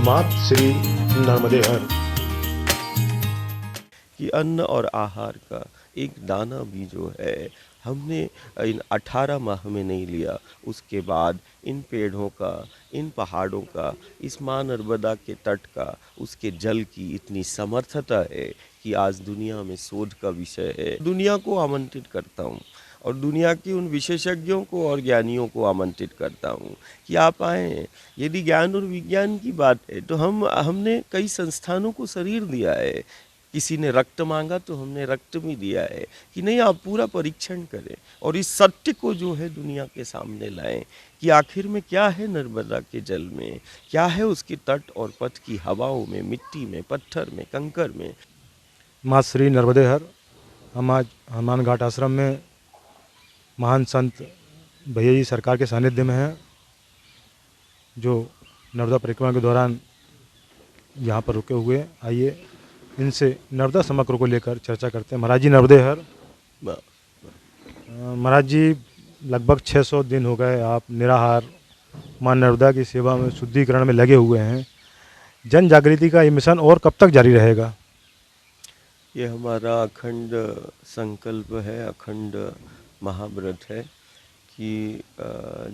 मातश्री नर्मदे हर। कि अन्न और आहार का एक दाना भी जो है हमने इन 18 माह में नहीं लिया, उसके बाद इन पेड़ों का, इन पहाड़ों का, इस माँ नर्मदा के तट का, उसके जल की इतनी समर्थता है कि आज दुनिया में शोध का विषय है। दुनिया को आमंत्रित करता हूँ और दुनिया के उन विशेषज्ञों को और ज्ञानियों को आमंत्रित करता हूँ कि आप आएँ। यदि ज्ञान और विज्ञान की बात है तो हमने कई संस्थानों को शरीर दिया है। किसी ने रक्त मांगा तो हमने रक्त भी दिया है कि नहीं, आप पूरा परीक्षण करें और इस सत्य को जो है दुनिया के सामने लाएं कि आखिर में क्या है नर्मदा के जल में, क्या है उसके तट और पथ की हवाओं में, मिट्टी में, पत्थर में, कंकर में। माँ श्री नर्मदे हर। हम आज हनुमान घाट आश्रम में महान संत भैया जी सरकार के सानिध्य में हैं, जो नर्मदा परिक्रमा के दौरान यहाँ पर रुके हुए हैं। आइए इनसे नर्मदा समग्र को लेकर चर्चा करते हैं। महाराज जी नर्मदे हर। महाराज जी, लगभग 600 दिन हो गए आप निराहार माँ नर्मदा की सेवा में, शुद्धिकरण में लगे हुए हैं। जन जागृति का ये मिशन और कब तक जारी रहेगा? ये हमारा अखंड संकल्प है, अखंड महाव्रत है कि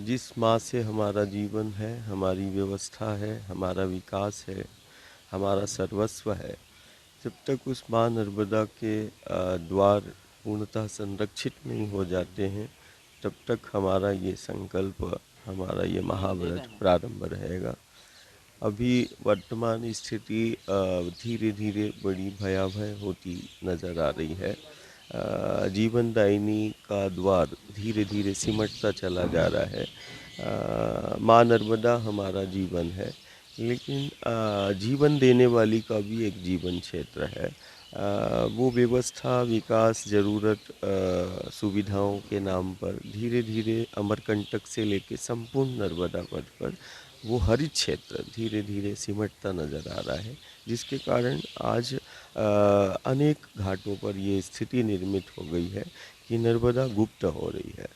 जिस माँ से हमारा जीवन है, हमारी व्यवस्था है, हमारा विकास है, हमारा सर्वस्व है, जब तक उस माँ नर्मदा के द्वार पूर्णतः संरक्षित नहीं हो जाते हैं, तब तक हमारा ये संकल्प, हमारा ये महाव्रत प्रारंभ रहेगा। अभी वर्तमान स्थिति धीरे धीरे बड़ी भयावह होती नज़र आ रही है। जीवनदायिनी का द्वार धीरे धीरे सिमटता चला जा रहा है। माँ नर्मदा हमारा जीवन है, लेकिन जीवन देने वाली का भी एक जीवन क्षेत्र है। वो व्यवस्था, विकास, ज़रूरत, सुविधाओं के नाम पर धीरे धीरे अमरकंटक से लेके संपूर्ण नर्मदा पथ पर वो हरित क्षेत्र धीरे धीरे सिमटता नज़र आ रहा है, जिसके कारण आज अनेक घाटों पर ये स्थिति निर्मित हो गई है कि नर्मदा गुप्त हो रही है।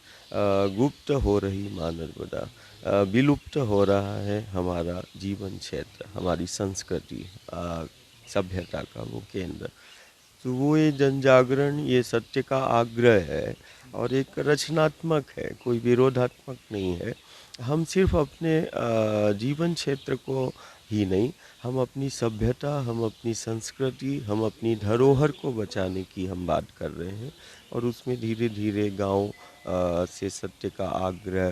गुप्त हो रही माँ नर्मदा, विलुप्त हो रहा है हमारा जीवन क्षेत्र, हमारी संस्कृति, सभ्यता का वो केंद्र। तो वो ये जन जागरण, ये सत्य का आग्रह है और एक रचनात्मक है, कोई विरोधात्मक नहीं है। हम सिर्फ अपने जीवन क्षेत्र को ही नहीं, हम अपनी सभ्यता, हम अपनी संस्कृति, हम अपनी धरोहर को बचाने की हम बात कर रहे हैं और उसमें धीरे धीरे गांव से सत्य का आग्रह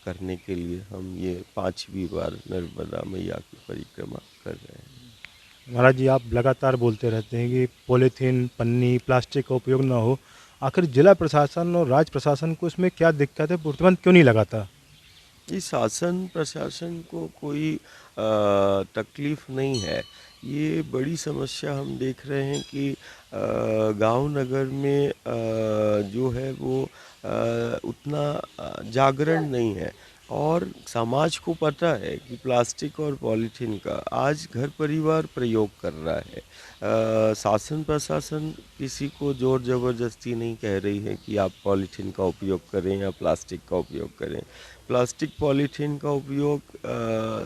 करने के लिए हम ये 5वीं बार नर्मदा मैया की परिक्रमा कर रहे हैं। महाराज जी, आप लगातार बोलते रहते हैं कि पॉलीथीन, पन्नी, प्लास्टिक का उपयोग ना हो। आखिर जिला प्रशासन और राज्य प्रशासन को इसमें क्या दिक्कत है? प्रतिबंध क्यों नहीं लगाता? इस शासन प्रशासन को कोई तकलीफ नहीं है। ये बड़ी समस्या हम देख रहे हैं कि गांव नगर में जो है वो उतना जागरण नहीं है और समाज को पता है कि प्लास्टिक और पॉलीथीन का आज घर परिवार प्रयोग कर रहा है। शासन प्रशासन किसी को जोर ज़बरदस्ती नहीं कह रही है कि आप पॉलीथीन का उपयोग करें या प्लास्टिक का उपयोग करें। प्लास्टिक पॉलीथीन का उपयोग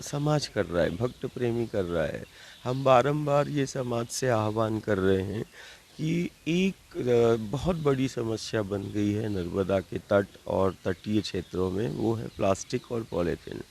समाज कर रहा है, भक्त प्रेमी कर रहा है। हम बारंबार ये समाज से आह्वान कर रहे हैं कि एक बहुत बड़ी समस्या बन गई है नर्मदा के तट और तटीय क्षेत्रों में, वो है प्लास्टिक और पॉलीथीन।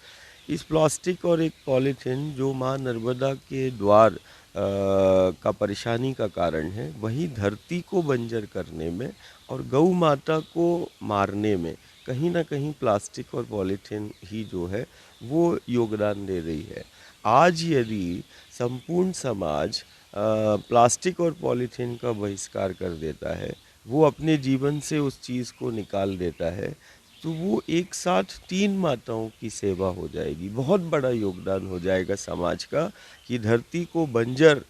इस प्लास्टिक और एक पॉलीथीन जो माँ नर्मदा के द्वार का परेशानी का कारण है, वही धरती को बंजर करने में और गौ माता को मारने में कहीं ना कहीं प्लास्टिक और पॉलीथीन ही जो है वो योगदान दे रही है। आज यदि संपूर्ण समाज प्लास्टिक और पॉलीथीन का बहिष्कार कर देता है, वो अपने जीवन से उस चीज़ को निकाल देता है, तो वो एक साथ 3 माताओं की सेवा हो जाएगी। बहुत बड़ा योगदान हो जाएगा समाज का कि धरती को बंजर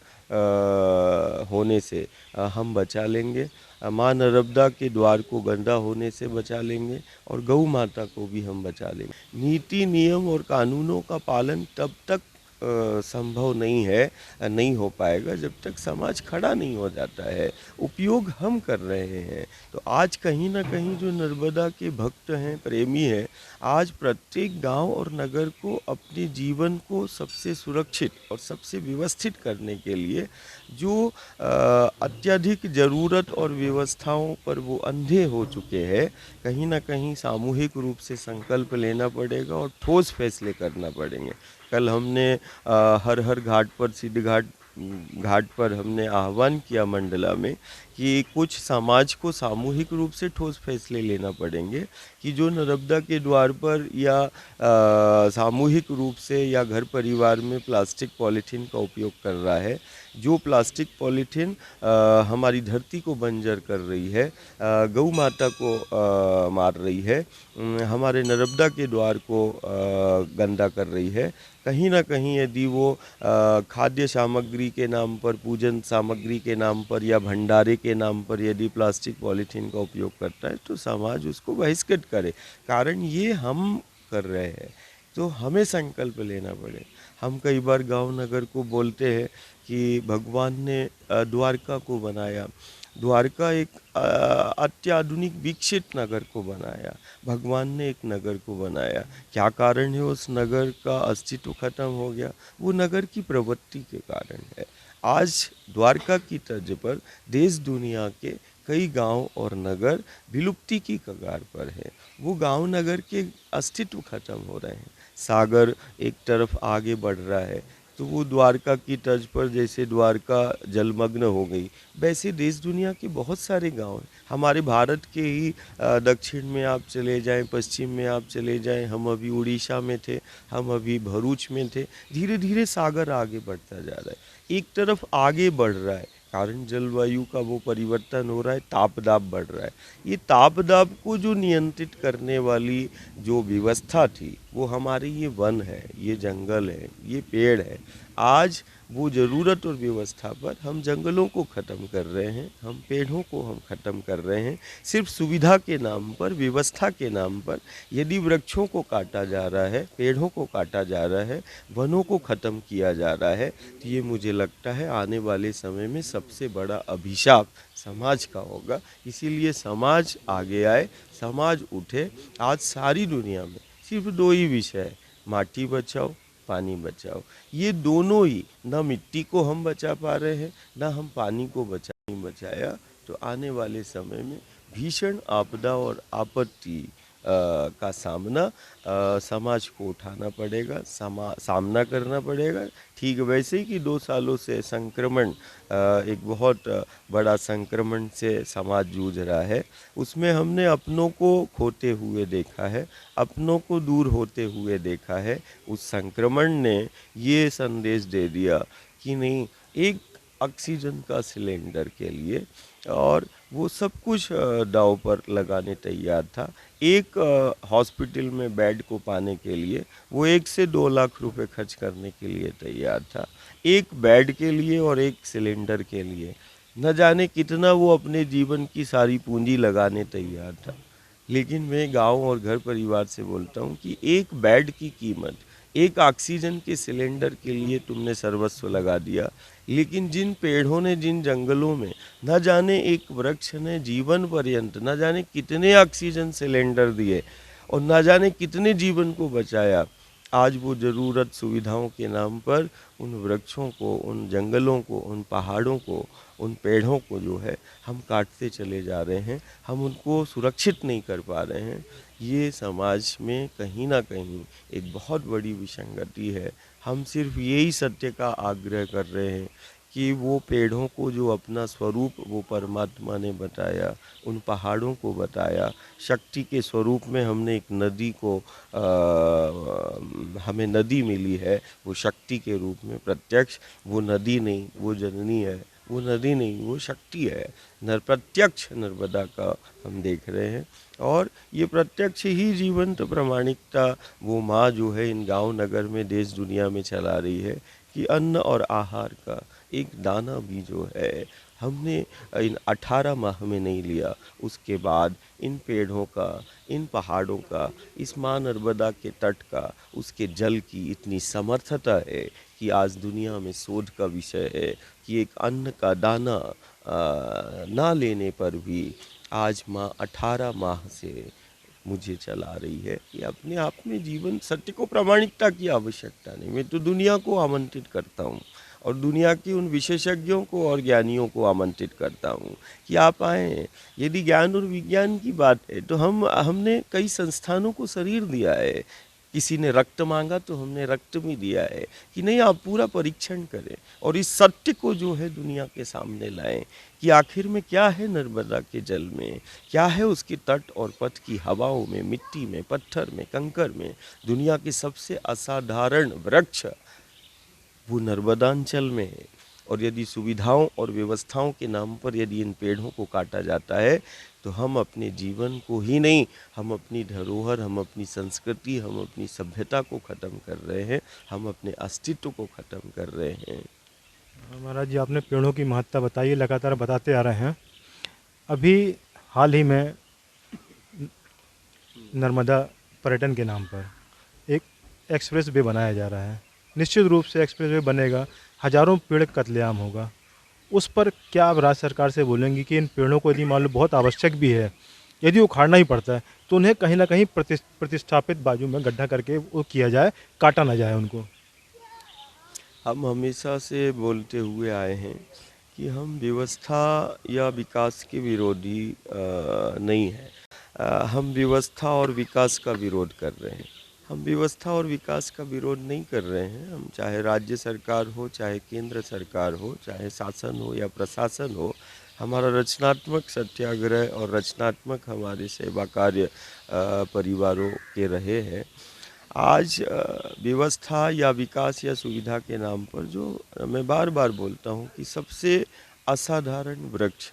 होने से हम बचा लेंगे, माँ नर्मदा के द्वार को गंदा होने से बचा लेंगे और गौ माता को भी हम बचा लेंगे। नीति, नियम और कानूनों का पालन तब तक संभव नहीं है, नहीं हो पाएगा जब तक समाज खड़ा नहीं हो जाता है। उपयोग हम कर रहे हैं। तो आज कहीं ना कहीं जो नर्मदा के भक्त हैं, प्रेमी हैं, आज प्रत्येक गांव और नगर को अपने जीवन को सबसे सुरक्षित और सबसे व्यवस्थित करने के लिए जो अत्यधिक ज़रूरत और व्यवस्थाओं पर वो अंधे हो चुके हैं, कहीं ना कहीं सामूहिक रूप से संकल्प लेना पड़ेगा और ठोस फैसले करना पड़ेंगे। कल हमने हर हर घाट पर, सिद्ध घाट घाट पर हमने आह्वान किया मंडला में कि कुछ समाज को सामूहिक रूप से ठोस फैसले लेना पड़ेंगे कि जो नर्मदा के द्वार पर या सामूहिक रूप से या घर परिवार में प्लास्टिक पॉलीथीन का उपयोग कर रहा है, जो प्लास्टिक पॉलीथीन हमारी धरती को बंजर कर रही है, गौ माता को मार रही है, हमारे नर्मदा के द्वार को गंदा कर रही है, कहीं ना कहीं यदि वो खाद्य सामग्री के नाम पर, पूजन सामग्री के नाम पर या भंडारे के नाम पर यदि प्लास्टिक पॉलीथीन का उपयोग करता है तो समाज उसको बहिष्कृत करे। कारण ये हम कर रहे हैं, तो हमें संकल्प लेना पड़े। हम कई बार गांव नगर को बोलते हैं कि भगवान ने द्वारका को बनाया, द्वारका एक अत्याधुनिक विकसित नगर को बनाया, भगवान ने एक नगर को बनाया। क्या कारण है उस नगर का अस्तित्व खत्म हो गया? वो नगर की प्रवृत्ति के कारण है। आज द्वारका की तर्ज पर देश दुनिया के कई गांव और नगर विलुप्ति की कगार पर है। वो गांव नगर के अस्तित्व खत्म हो रहे हैं। सागर एक तरफ आगे बढ़ रहा है, तो वो द्वारका की तर्ज पर जैसे द्वारका जलमग्न हो गई, वैसे देश दुनिया के बहुत सारे गांव हैं। हमारे भारत के ही दक्षिण में आप चले जाएं, पश्चिम में आप चले जाएं, हम अभी उड़ीसा में थे, हम अभी भरूच में थे। धीरे धीरे सागर आगे बढ़ता जा रहा है, एक तरफ आगे बढ़ रहा है, कारण जलवायु का वो परिवर्तन हो रहा है, ताप दाब बढ़ रहा है। ये ताप दाब को जो नियंत्रित करने वाली जो व्यवस्था थी वो हमारे ये वन है, ये जंगल है, ये पेड़ है। आज वो ज़रूरत और व्यवस्था पर हम जंगलों को ख़त्म कर रहे हैं, हम पेड़ों को हम ख़त्म कर रहे हैं। सिर्फ सुविधा के नाम पर, व्यवस्था के नाम पर यदि वृक्षों को काटा जा रहा है, पेड़ों को काटा जा रहा है, वनों को ख़त्म किया जा रहा है, तो ये मुझे लगता है आने वाले समय में सबसे बड़ा अभिशाप समाज का होगा। इसीलिए समाज आगे आए, समाज उठे। आज सारी दुनिया में सिर्फ दो ही विषय है, माटी बचाओ, पानी बचाओ। ये दोनों ही, ना मिट्टी को हम बचा पा रहे हैं, ना हम पानी को बचाया, तो आने वाले समय में भीषण आपदा और आपत्ति का सामना समाज को उठाना पड़ेगा, सामना करना पड़ेगा। ठीक वैसे ही कि 2 सालों से संक्रमण, एक बहुत बड़ा संक्रमण से समाज जूझ रहा है, उसमें हमने अपनों को खोते हुए देखा है, अपनों को दूर होते हुए देखा है। उस संक्रमण ने ये संदेश दे दिया कि नहीं, एक ऑक्सीजन का सिलेंडर के लिए, और वो सब कुछ दांव पर लगाने तैयार था। एक हॉस्पिटल में बेड को पाने के लिए वो 1 से 2 लाख रुपए खर्च करने के लिए तैयार था, एक बेड के लिए और एक सिलेंडर के लिए। न जाने कितना वो अपने जीवन की सारी पूंजी लगाने तैयार था। लेकिन मैं गांव और घर परिवार से बोलता हूँ कि एक बेड की कीमत, एक ऑक्सीजन के सिलेंडर के लिए तुमने सर्वस्व लगा दिया, लेकिन जिन पेड़ों ने, जिन जंगलों में न जाने एक वृक्ष ने जीवन पर्यंत न जाने कितने ऑक्सीजन सिलेंडर दिए और न जाने कितने जीवन को बचाया, आज वो ज़रूरत सुविधाओं के नाम पर उन वृक्षों को, उन जंगलों को, उन पहाड़ों को, उन पेड़ों को जो है हम काटते चले जा रहे हैं, हम उनको सुरक्षित नहीं कर पा रहे हैं। ये समाज में कहीं ना कहीं एक बहुत बड़ी विसंगति है। हम सिर्फ यही सत्य का आग्रह कर रहे हैं कि वो पेड़ों को जो अपना स्वरूप वो परमात्मा ने बताया, उन पहाड़ों को बताया, शक्ति के स्वरूप में हमने एक नदी को हमें नदी मिली है, वो शक्ति के रूप में प्रत्यक्ष, वो नदी नहीं, वो जननी है, वो नदी नहीं, वो शक्ति है। प्रत्यक्ष नर्मदा का हम देख रहे हैं, और ये प्रत्यक्ष ही जीवंत प्रामाणिकता वो माँ जो है इन गांव नगर में, देश दुनिया में चला रही है कि अन्न और आहार का एक दाना भी जो है हमने इन 18 माह में नहीं लिया, उसके बाद इन पेड़ों का, इन पहाड़ों का, इस माँ नर्मदा के तट का, उसके जल की इतनी समर्थता है कि आज दुनिया में शोध का विषय है कि एक अन्न का दाना ना लेने पर भी आज माँ 18 माह से मुझे चला रही है। ये अपने आप में जीवन सत्य को प्रामाणिकता की आवश्यकता नहीं, मैं तो दुनिया को आमंत्रित करता हूँ और दुनिया के उन विशेषज्ञों को और ज्ञानियों को आमंत्रित करता हूँ कि आप आएँ। यदि ज्ञान और विज्ञान की बात है तो हमने कई संस्थानों को शरीर दिया है। किसी ने रक्त मांगा तो हमने रक्त भी दिया है कि नहीं, आप पूरा परीक्षण करें और इस सत्य को जो है दुनिया के सामने लाएं कि आखिर में क्या है नर्मदा के जल में, क्या है उसके तट और पथ की हवाओं में, मिट्टी में, पत्थर में, कंकर में। दुनिया के सबसे असाधारण वृक्ष वो नर्मदांचल में है। और यदि सुविधाओं और व्यवस्थाओं के नाम पर यदि इन पेड़ों को काटा जाता है तो हम अपने जीवन को ही नहीं, हम अपनी धरोहर, हम अपनी संस्कृति, हम अपनी सभ्यता को ख़त्म कर रहे हैं, हम अपने अस्तित्व को ख़त्म कर रहे हैं। महाराज जी, आपने पेड़ों की महत्ता बताई, लगातार बताते आ रहे हैं। अभी हाल ही में नर्मदा पर्यटन के नाम पर एक एक्सप्रेस वे बनाया जा रहा है। निश्चित रूप से एक्सप्रेस वे बनेगा, हज़ारों पेड़ कत्लेआम होगा। उस पर क्या आप राज्य सरकार से बोलेंगी कि इन पेड़ों को यदि मान लो बहुत आवश्यक भी है, यदि उखाड़ना ही पड़ता है तो उन्हें कहीं ना कहीं प्रतिष्ठापित बाजू में गड्ढा करके वो किया जाए, काटा ना जाए उनको? हम हमेशा से बोलते हुए आए हैं कि हम व्यवस्था या विकास के विरोधी नहीं हैं। हम व्यवस्था और विकास का विरोध कर रहे हैं। हम व्यवस्था और विकास का विरोध नहीं कर रहे हैं। हम चाहे राज्य सरकार हो, चाहे केंद्र सरकार हो, चाहे शासन हो या प्रशासन हो, हमारा रचनात्मक सत्याग्रह और रचनात्मक हमारे सेवा कार्य परिवारों के रहे हैं। आज व्यवस्था या विकास या सुविधा के नाम पर जो मैं बार बार बोलता हूँ कि सबसे असाधारण वृक्ष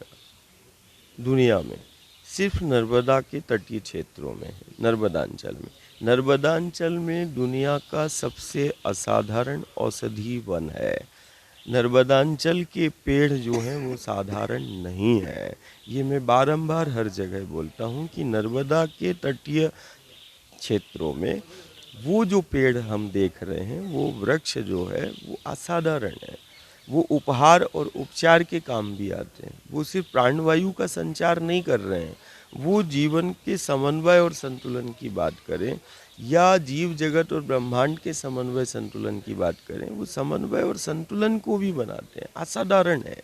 दुनिया में सिर्फ नर्मदा के तटीय क्षेत्रों में है, नर्मदांचल में। नर्मदांचल में दुनिया का सबसे असाधारण औषधि वन है। नर्मदांचल के पेड़ जो हैं वो साधारण नहीं है। ये मैं बारंबार हर जगह बोलता हूँ कि नर्मदा के तटीय क्षेत्रों में वो जो पेड़ हम देख रहे हैं, वो वृक्ष जो है वो असाधारण है। वो उपहार और उपचार के काम भी आते हैं। वो सिर्फ प्राणवायु का संचार नहीं कर रहे हैं, वो जीवन के समन्वय और संतुलन की बात करें या जीव जगत और ब्रह्मांड के समन्वय संतुलन की बात करें, वो समन्वय और संतुलन को भी बनाते हैं। असाधारण है।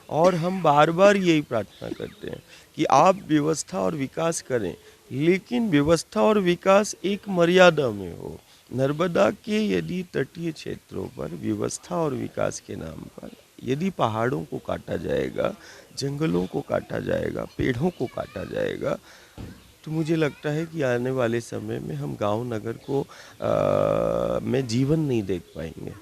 और हम बार बार यही प्रार्थना करते हैं कि आप व्यवस्था और विकास करें, लेकिन व्यवस्था और विकास एक मर्यादा में हो। नर्मदा के यदि तटीय क्षेत्रों पर व्यवस्था और विकास के नाम पर यदि पहाड़ों को काटा जाएगा, जंगलों को काटा जाएगा, पेड़ों को काटा जाएगा, तो मुझे लगता है कि आने वाले समय में हम गांव नगर को में जीवन नहीं देख पाएंगे।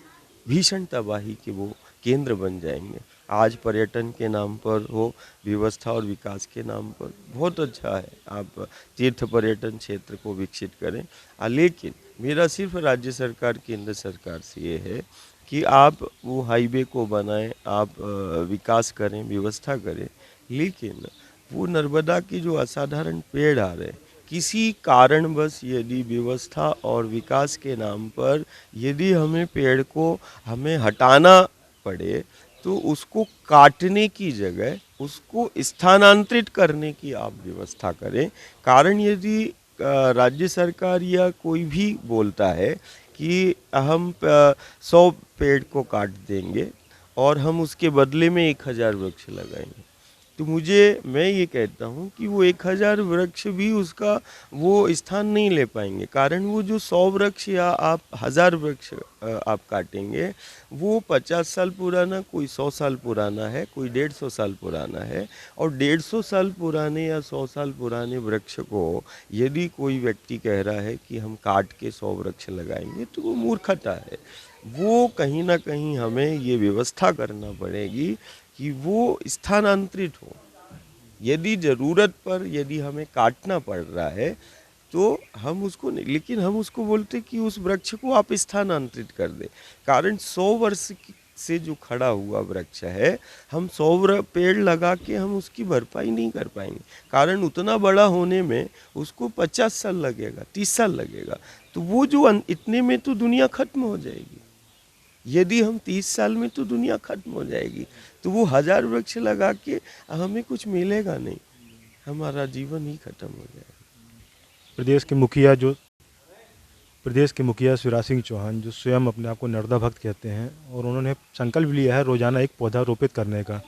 भीषण तबाही के वो केंद्र बन जाएंगे। आज पर्यटन के नाम पर हो, व्यवस्था और विकास के नाम पर बहुत अच्छा है, आप तीर्थ पर्यटन क्षेत्र को विकसित करें। लेकिन मेरा सिर्फ राज्य सरकार, केंद्र सरकार से ये है कि आप वो हाईवे को बनाएं, आप विकास करें, व्यवस्था करें, लेकिन वो नर्मदा की जो असाधारण पेड़ आ रहे हैं, किसी कारणवश यदि व्यवस्था और विकास के नाम पर यदि हमें पेड़ को हमें हटाना पड़े, तो उसको काटने की जगह उसको स्थानांतरित करने की आप व्यवस्था करें। कारण यदि राज्य सरकार या कोई भी बोलता है कि हम 100 पेड़ को काट देंगे और हम उसके बदले में 1000 वृक्ष लगाएंगे, तो मैं ये कहता हूँ कि वो 1000 वृक्ष भी उसका वो स्थान नहीं ले पाएंगे। कारण वो जो 100 वृक्ष या आप 1000 वृक्ष आप काटेंगे, वो 50 साल पुराना, कोई 100 साल पुराना है, कोई 150 साल पुराना है। और 150 साल पुराने या 100 साल पुराने वृक्ष को यदि कोई व्यक्ति कह रहा है कि हम काट के 100 वृक्ष लगाएंगे, तो वो मूर्खता है। वो कहीं ना कहीं हमें ये व्यवस्था करना पड़ेगी कि वो स्थानांतरित हो। यदि ज़रूरत पर यदि हमें काटना पड़ रहा है तो हम उसको नहीं, लेकिन हम उसको बोलते कि उस वृक्ष को आप स्थानांतरित कर दें। कारण 100 वर्ष से जो खड़ा हुआ वृक्ष है, हम 100 पेड़ लगा के हम उसकी भरपाई नहीं कर पाएंगे। कारण उतना बड़ा होने में उसको 50 साल लगेगा, 30 साल लगेगा, तो वो जो इतने में तो दुनिया खत्म हो जाएगी। यदि हम 30 साल में, तो दुनिया खत्म हो जाएगी। तो वो 1000 वृक्ष लगा के हमें कुछ मिलेगा नहीं, हमारा जीवन ही खत्म हो जाएगा। प्रदेश के मुखिया जो प्रदेश के मुखिया शिवराज सिंह चौहान, जो स्वयं अपने आप को नर्मदा भक्त कहते हैं, और उन्होंने संकल्प लिया है रोजाना एक पौधा रोपित करने का,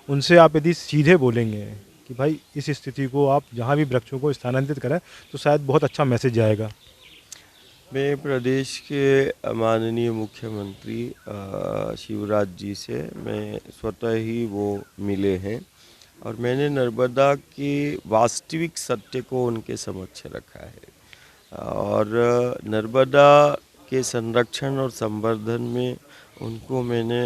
उनसे आप यदि सीधे बोलेंगे कि भाई इस स्थिति को आप जहाँ भी वृक्षों को स्थानांतरित करें, तो शायद बहुत अच्छा मैसेज जाएगा। मैं प्रदेश के माननीय मुख्यमंत्री शिवराज जी से मैं स्वतः ही वो मिले हैं, और मैंने नर्मदा के वास्तविक सत्य को उनके समक्ष रखा है, और नर्मदा के संरक्षण और संवर्धन में उनको मैंने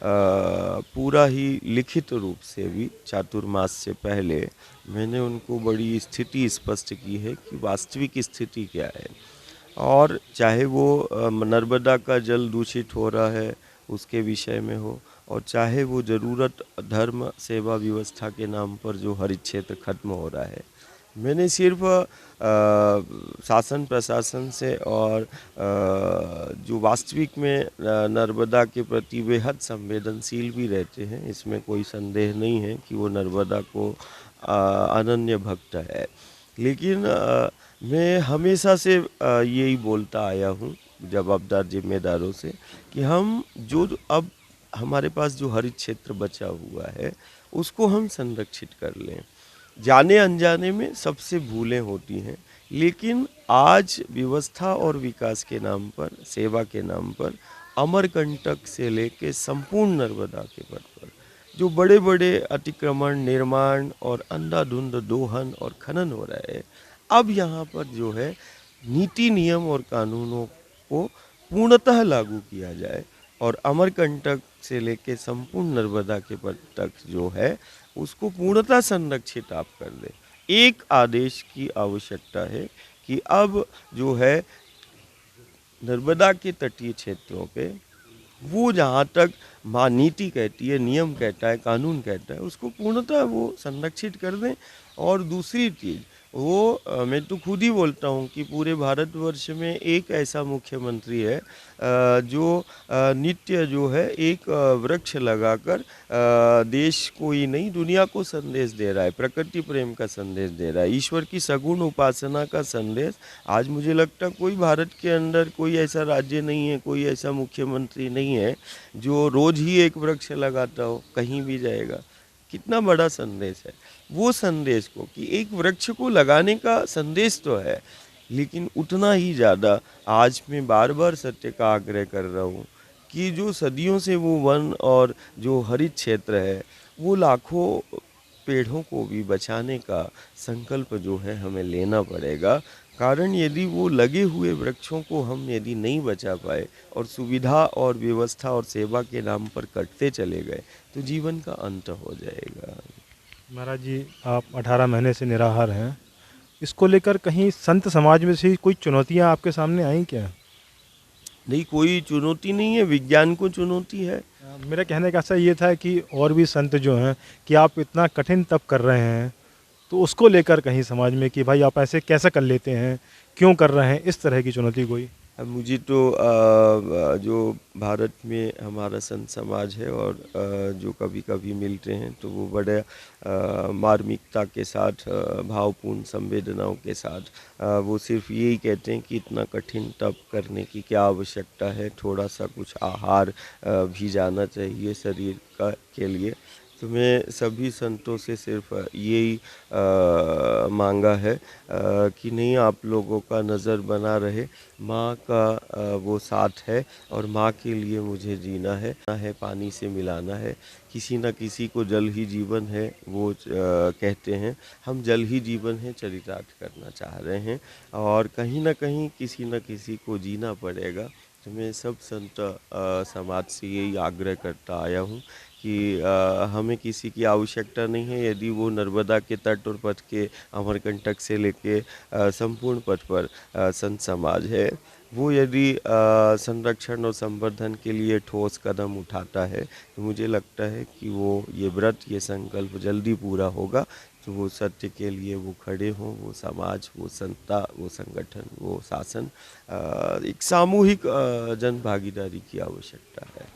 पूरा ही लिखित रूप से भी चातुर्मास से पहले मैंने उनको बड़ी स्थिति स्पष्ट की है कि वास्तविक स्थिति क्या है, और चाहे वो नर्मदा का जल दूषित हो रहा है उसके विषय में हो, और चाहे वो ज़रूरत धर्म सेवा व्यवस्था के नाम पर जो हरित क्षेत्र खत्म हो रहा है। मैंने सिर्फ शासन प्रशासन से और जो वास्तविक में नर्मदा के प्रति बेहद संवेदनशील भी रहते हैं, इसमें कोई संदेह नहीं है कि वो नर्मदा को अनन्य भक्त है। लेकिन मैं हमेशा से यही बोलता आया हूँ जवाबदार जिम्मेदारों से कि हम जो अब हमारे पास जो हरित क्षेत्र बचा हुआ है उसको हम संरक्षित कर लें। जाने अनजाने में सबसे भूलें होती हैं, लेकिन आज व्यवस्था और विकास के नाम पर, सेवा के नाम पर अमरकंटक से लेके संपूर्ण नर्मदा के पथ पर जो बड़े बड़े अतिक्रमण, निर्माण और अंधाधुंध दोहन और खनन हो रहा है, अब यहाँ पर जो है नीति नियम और कानूनों को पूर्णतः लागू किया जाए, और अमरकंटक से लेके संपूर्ण नर्मदा के पथ तक जो है उसको पूर्णतः संरक्षित आप कर दें। एक आदेश की आवश्यकता है कि अब जो है नर्मदा के तटीय क्षेत्रों पे वो जहाँ तक माँ नीति कहती है, नियम कहता है, कानून कहता है, उसको पूर्णतः वो संरक्षित कर दें। और दूसरी चीज़ वो मैं तो खुद ही बोलता हूँ कि पूरे भारतवर्ष में एक ऐसा मुख्यमंत्री है जो नित्य जो है एक वृक्ष लगाकर देश को ही नहीं दुनिया को संदेश दे रहा है, प्रकृति प्रेम का संदेश दे रहा है, ईश्वर की सगुण उपासना का संदेश। आज मुझे लगता है कोई भारत के अंदर कोई ऐसा राज्य नहीं है, कोई ऐसा मुख्यमंत्री नहीं है जो रोज ही एक वृक्ष लगाता हो, कहीं भी जाएगा। कितना बड़ा संदेश है वो संदेश को, कि एक वृक्ष को लगाने का संदेश तो है, लेकिन उतना ही ज़्यादा आज मैं बार बार सत्य का आग्रह कर रहा हूँ कि जो सदियों से वो वन और जो हरित क्षेत्र है वो लाखों पेड़ों को भी बचाने का संकल्प जो है हमें लेना पड़ेगा। कारण यदि वो लगे हुए वृक्षों को हम यदि नहीं बचा पाए और सुविधा और व्यवस्था और सेवा के नाम पर कटते चले गए तो जीवन का अंत हो जाएगा। महाराज जी, आप 18 महीने से निराहार हैं, इसको लेकर कहीं संत समाज में से कोई चुनौतियां आपके सामने आई क्या? नहीं, कोई चुनौती नहीं है, विज्ञान को चुनौती है। मेरा कहने का ऐसा ये था कि और भी संत जो हैं कि आप इतना कठिन तप कर रहे हैं, तो उसको लेकर कहीं समाज में कि भाई आप ऐसे कैसे कर लेते हैं, क्यों कर रहे हैं, इस तरह की चुनौती कोई? अब मुझे तो जो भारत में हमारा संत समाज है और जो कभी कभी मिलते हैं तो वो बड़े मार्मिकता के साथ, भावपूर्ण संवेदनाओं के साथ वो सिर्फ यही कहते हैं कि इतना कठिन तप करने की क्या आवश्यकता है, थोड़ा सा कुछ आहार भी जाना चाहिए शरीर का के लिए। तो मैं सभी संतों से सिर्फ यही मांगा है कि नहीं, आप लोगों का नज़र बना रहे, माँ का वो साथ है और माँ के लिए मुझे जीना है, पानी से मिलाना है। किसी न किसी को जल ही जीवन है वो कहते हैं, हम जल ही जीवन है चरितार्थ करना चाह रहे हैं और कहीं ना कहीं किसी न किसी को जीना पड़ेगा। तो मैं सब संत समाज से यही आग्रह करता आया हूँ कि हमें किसी की आवश्यकता नहीं है। यदि वो नर्मदा के तट और पथ के अमरकंटक से लेके संपूर्ण पथ पर संत समाज है, वो यदि संरक्षण और संवर्धन के लिए ठोस कदम उठाता है तो मुझे लगता है कि वो ये व्रत, ये संकल्प जल्दी पूरा होगा, तो वो सत्य के लिए वो खड़े हों, वो समाज, वो संस्था, वो संगठन, वो शासन, एक सामूहिक जन भागीदारी की आवश्यकता है।